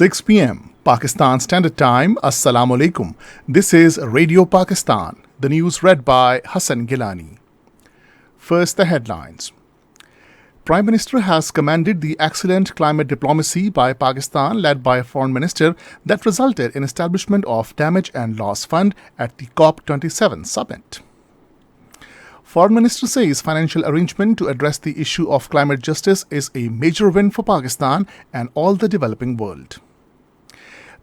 6 p.m. Pakistan Standard Time. Assalamu alaikum. This is Radio Pakistan. The news read by Hassan Gilani. First, the headlines. Prime Minister has commended the excellent climate diplomacy by Pakistan led by a foreign minister that resulted in establishment of Damage and Loss Fund at the COP27 summit. Foreign Minister says financial arrangement to address the issue of climate justice is a major win for Pakistan and all the developing world.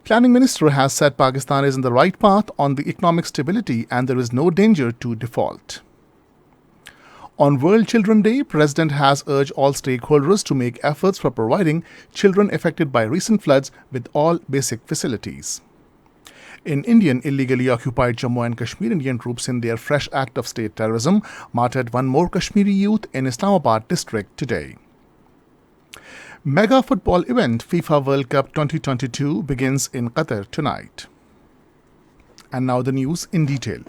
Planning Minister has said Pakistan is in the right path on the economic stability and there is no danger to default. On World Children Day, President has urged all stakeholders to make efforts for providing children affected by recent floods with all basic facilities. In Indian illegally occupied Jammu and Kashmir, Indian troops in their fresh act of state terrorism martyred one more Kashmiri youth in Islamabad district today. Mega football event FIFA World Cup 2022 begins in Qatar tonight. And now the news in detail.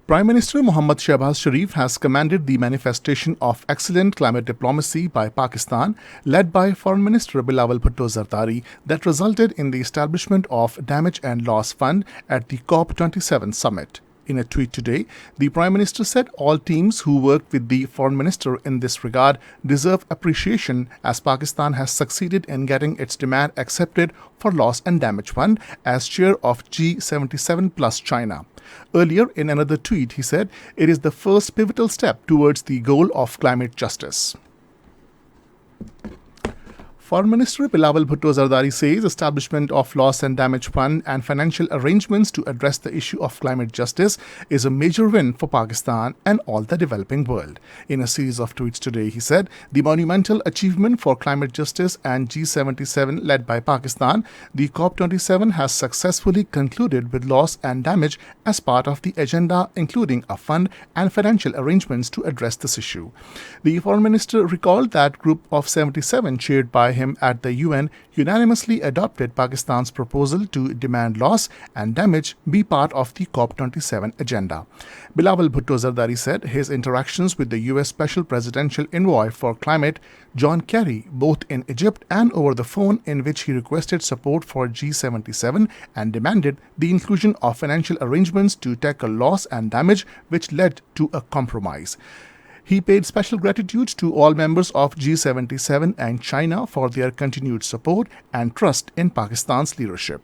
Prime Minister Mohammad Shehbaz Sharif has commended the manifestation of excellent climate diplomacy by Pakistan, led by Foreign Minister Bilawal Bhutto Zardari, that resulted in the establishment of Damage and Loss Fund at the COP27 summit. In a tweet today, the Prime Minister said all teams who worked with the Foreign Minister in this regard deserve appreciation as Pakistan has succeeded in getting its demand accepted for Loss and Damage Fund as chair of G77 plus China. Earlier, in another tweet, he said, it is the first pivotal step towards the goal of climate justice. Foreign Minister Bilawal Bhutto Zardari says establishment of Loss and Damage Fund and financial arrangements to address the issue of climate justice is a major win for Pakistan and all the developing world. In a series of tweets today, he said, the monumental achievement for climate justice and G77 led by Pakistan, the COP27 has successfully concluded with loss and damage as part of the agenda, including a fund and financial arrangements to address this issue. The Foreign Minister recalled that Group of 77 chaired by him at the UN unanimously adopted Pakistan's proposal to demand loss and damage be part of the COP27 agenda. Bilawal Bhutto Zardari said his interactions with the US Special Presidential Envoy for Climate, John Kerry, both in Egypt and over the phone, in which he requested support for G77 and demanded the inclusion of financial arrangements to tackle loss and damage, which led to a compromise. He paid special gratitude to all members of G77 and China for their continued support and trust in Pakistan's leadership.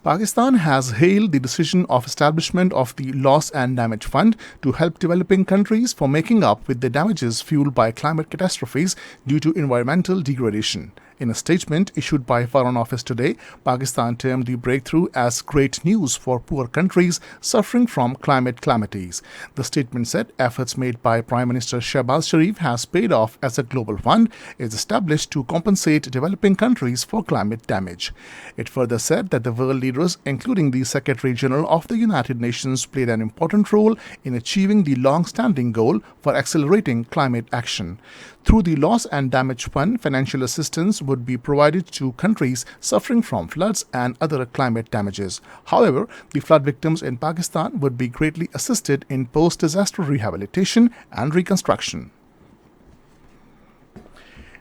Pakistan has hailed the decision of establishment of the Loss and Damage Fund to help developing countries for making up with the damages fueled by climate catastrophes due to environmental degradation. In a statement issued by Foreign Office today, Pakistan termed the breakthrough as great news for poor countries suffering from climate calamities. The statement said efforts made by Prime Minister Shehbaz Sharif has paid off as a global fund is established to compensate developing countries for climate damage. It further said that the world leaders, including the Secretary General of the United Nations, played an important role in achieving the long-standing goal for accelerating climate action. Through the Loss and Damage Fund, financial assistance would be provided to countries suffering from floods and other climate damages. However, the flood victims in Pakistan would be greatly assisted in post-disaster rehabilitation and reconstruction.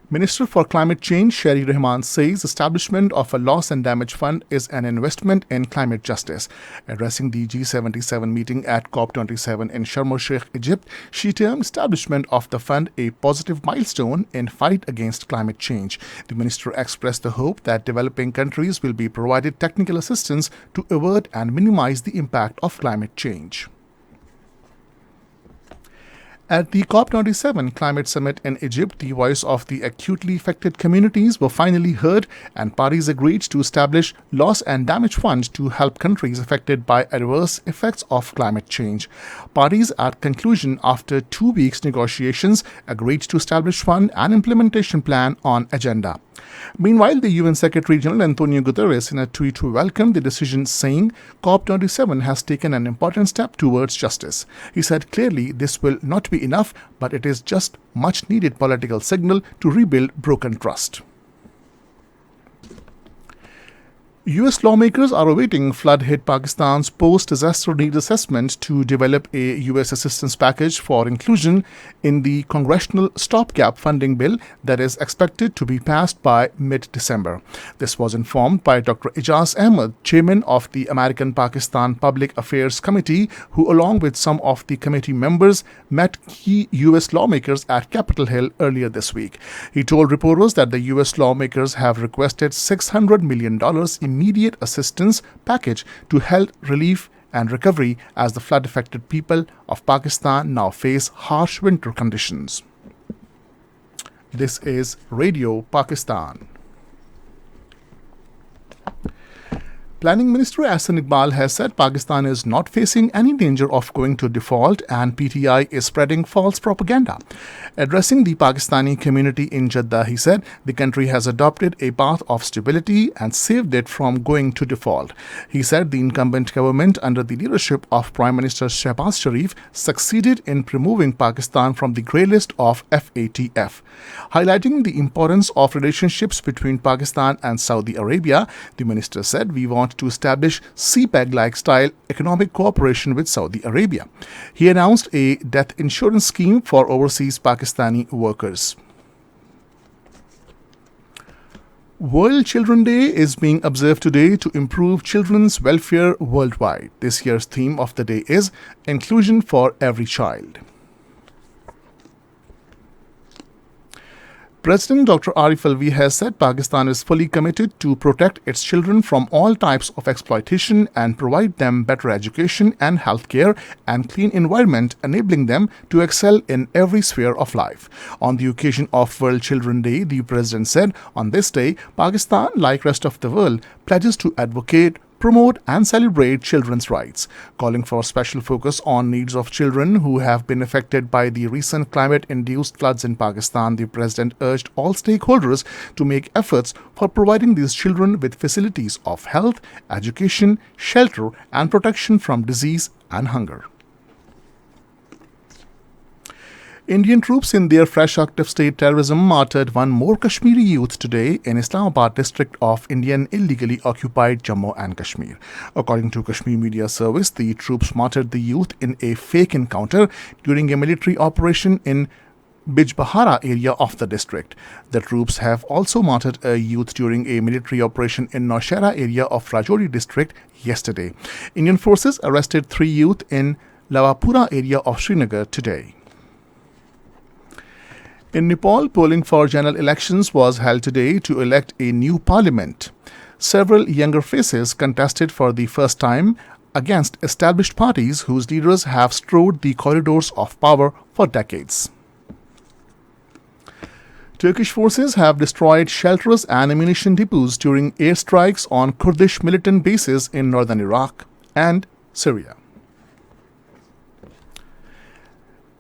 Minister for Climate Change Sherry Rahman says establishment of a Loss and Damage Fund is an investment in climate justice. Addressing the G77 meeting at COP27 in Sharm el-Sheikh, Egypt, she termed establishment of the fund a positive milestone in fight against climate change. The minister expressed the hope that developing countries will be provided technical assistance to avert and minimize the impact of climate change. At the COP27 climate summit in Egypt, the voice of the acutely affected communities were finally heard and parties agreed to establish Loss and Damage Fund to help countries affected by adverse effects of climate change. Parties at conclusion after 2 weeks negotiations agreed to establish fund and implementation plan on agenda. Meanwhile, the UN Secretary General Antonio Guterres in a tweet welcomed the decision, saying COP27 has taken an important step towards justice. He said clearly this will not be enough, but it is just much needed political signal to rebuild broken trust. U.S. lawmakers are awaiting flood-hit Pakistan's post-disaster need assessment to develop a U.S. assistance package for inclusion in the congressional stopgap funding bill that is expected to be passed by mid-December. This was informed by Dr. Ijaz Ahmed, chairman of the American-Pakistan Public Affairs Committee, who along with some of the committee members met key U.S. lawmakers at Capitol Hill earlier this week. He told reporters that the U.S. lawmakers have requested $600 million immediate assistance package to help relief and recovery as the flood-affected people of Pakistan now face harsh winter conditions. This is Radio Pakistan. Planning Minister Ahsan Iqbal has said Pakistan is not facing any danger of going to default and PTI is spreading false propaganda. Addressing the Pakistani community in Jeddah, he said the country has adopted a path of stability and saved it from going to default. He said the incumbent government under the leadership of Prime Minister Shehbaz Sharif succeeded in removing Pakistan from the grey list of FATF. Highlighting the importance of relationships between Pakistan and Saudi Arabia, the minister said we want to establish CPEG-like style economic cooperation with Saudi Arabia. He announced a death insurance scheme for overseas Pakistani workers. World Children's Day is being observed today to improve children's welfare worldwide. This year's theme of the day is Inclusion for Every Child. President Dr. Arif Alvi has said Pakistan is fully committed to protect its children from all types of exploitation and provide them better education and health care and clean environment, enabling them to excel in every sphere of life. On the occasion of World Children's Day, the president said, on this day, Pakistan, like rest of the world, pledges to advocate, promote and celebrate children's rights, calling for special focus on needs of children who have been affected by the recent climate-induced floods in Pakistan. The president urged all stakeholders to make efforts for providing these children with facilities of health, education, shelter and protection from disease and hunger. Indian troops in their fresh act of state terrorism martyred one more Kashmiri youth today in Islamabad district of Indian illegally occupied Jammu and Kashmir. According to Kashmir Media Service, the troops martyred the youth in a fake encounter during a military operation in Bijbahara area of the district. The troops have also martyred a youth during a military operation in Naushera area of Rajouri district yesterday. Indian forces arrested 3 youth in Lavapura area of Srinagar today. In Nepal, polling for general elections was held today to elect a new parliament. Several younger faces contested for the first time against established parties whose leaders have strode the corridors of power for decades. Turkish forces have destroyed shelters and ammunition depots during airstrikes on Kurdish militant bases in northern Iraq and Syria.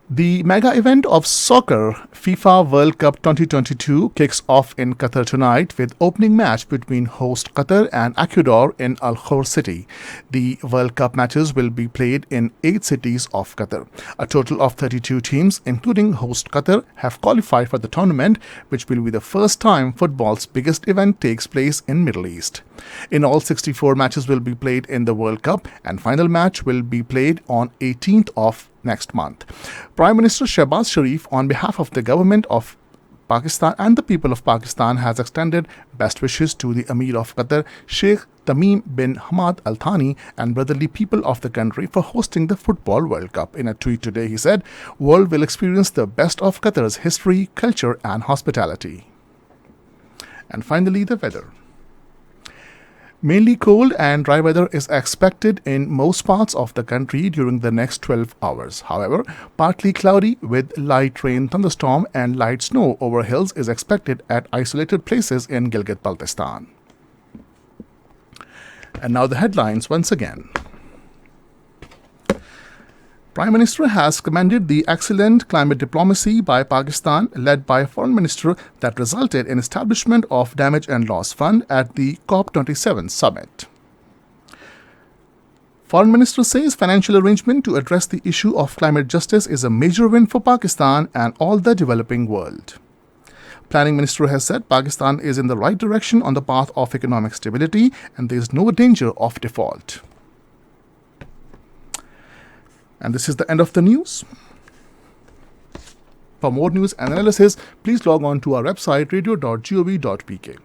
The mega event of soccer, FIFA World Cup 2022, kicks off in Qatar tonight with opening match between host Qatar and Ecuador in Al Khor city. The World Cup matches will be played in 8 cities of Qatar. A total of 32 teams, including host Qatar, have qualified for the tournament, which will be the first time football's biggest event takes place in Middle East. In all, 64 matches will be played in the World Cup, and final match will be played on 18th of next month. Prime Minister Shehbaz Sharif, on behalf of the government of Pakistan and the people of Pakistan, has extended best wishes to the Amir of Qatar, Sheikh Tamim bin Hamad Al Thani, and brotherly people of the country for hosting the Football World Cup. In a tweet today, he said, "World will experience the best of Qatar's history, culture and hospitality." And finally, the weather. Mainly cold and dry weather is expected in most parts of the country during the next 12 hours. However, partly cloudy with light rain, thunderstorm and light snow over hills is expected at isolated places in Gilgit-Baltistan. And now the headlines once again. Prime Minister has commended the excellent climate diplomacy by Pakistan led by Foreign Minister that resulted in establishment of Damage and Loss Fund at the COP27 summit. Foreign Minister says financial arrangement to address the issue of climate justice is a major win for Pakistan and all the developing world. Planning Minister has said Pakistan is in the right direction on the path of economic stability and there is no danger of default. And this is the end of the news. For more news and analysis, please log on to our website radio.gov.pk.